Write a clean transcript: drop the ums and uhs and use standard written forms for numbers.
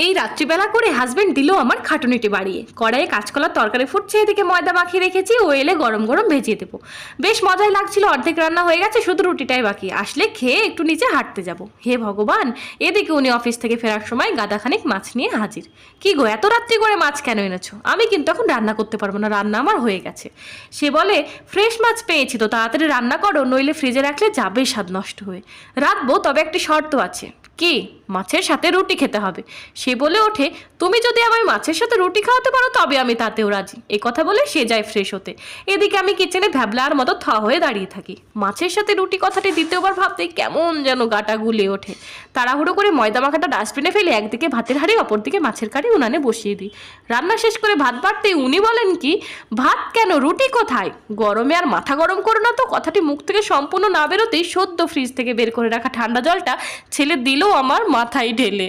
এই রাত্রিবেলা করে হাজবেন্ড দিল আমার খাটুনিটি বাড়িয়ে। কড়াইয়ে কাঁচকলার তরকারি ফুটছে, এদিকে ময়দা মাখিয়ে রেখেছি, ও এলে গরম গরম ভেজিয়ে দেবো। বেশ মজাই লাগছিল। অর্ধেক রান্না হয়ে গেছে, শুধু রুটিটাই বাকি। আসলে খেয়ে একটু নিচে হাঁটতে যাব। হে ভগবান, এদিকে উনি অফিস থেকে ফেরার সময় গাদাখানিক মাছ নিয়ে হাজির। কি গো, এত রাত্রি করে মাছ কেন এনেছো? আমি কিন্তু এখন রান্না করতে পারবো না, রান্না আমার হয়ে গেছে। সে বলে, ফ্রেশ মাছ পেয়েছি তো, তাড়াতাড়ি রান্না করো, নইলে ফ্রিজে রাখলে যাবে স্বাদ নষ্ট হয়ে। রাখবো, তবে একটি শর্ত আছে। কি? মাছের সাথে রুটি খেতে হবে। সে বলে ওঠে, তুমি যদি আমায় মাছের সাথে রুটি খাওয়াতে পারো তবে আমি তাতেও রাজি। এই কথা বলে সে যায় ফ্রেশ হতে। এদিকে আমি কিচেনে ভ্যাবলার মতো থ হয়ে দাঁড়িয়ে থাকি। মাছের সাথে রুটি কথাটি দ্বিতীয়বার ভাবতেই কেমন যেন গাটা গুলে ওঠে। তাড়াহুড়ো করে ময়দা মাখাটা ডাস্টবিনে ফেলে একদিকে ভাতের হাঁড়ি, অপরদিকে মাছের কারি উনানে বসিয়ে দিই। রান্না শেষ করে ভাত বাড়তেই উনি বলেন, কি ভাত কেন, রুটি কোথায়? গরমে আর মাথা গরম করো না তো। কথাটি মুখ থেকে সম্পূর্ণ না বেরোতেই সদ্য ফ্রিজ থেকে বের করে রাখা ঠান্ডা জলটা ছেলে দিল আমার মাথায় ঢেলে।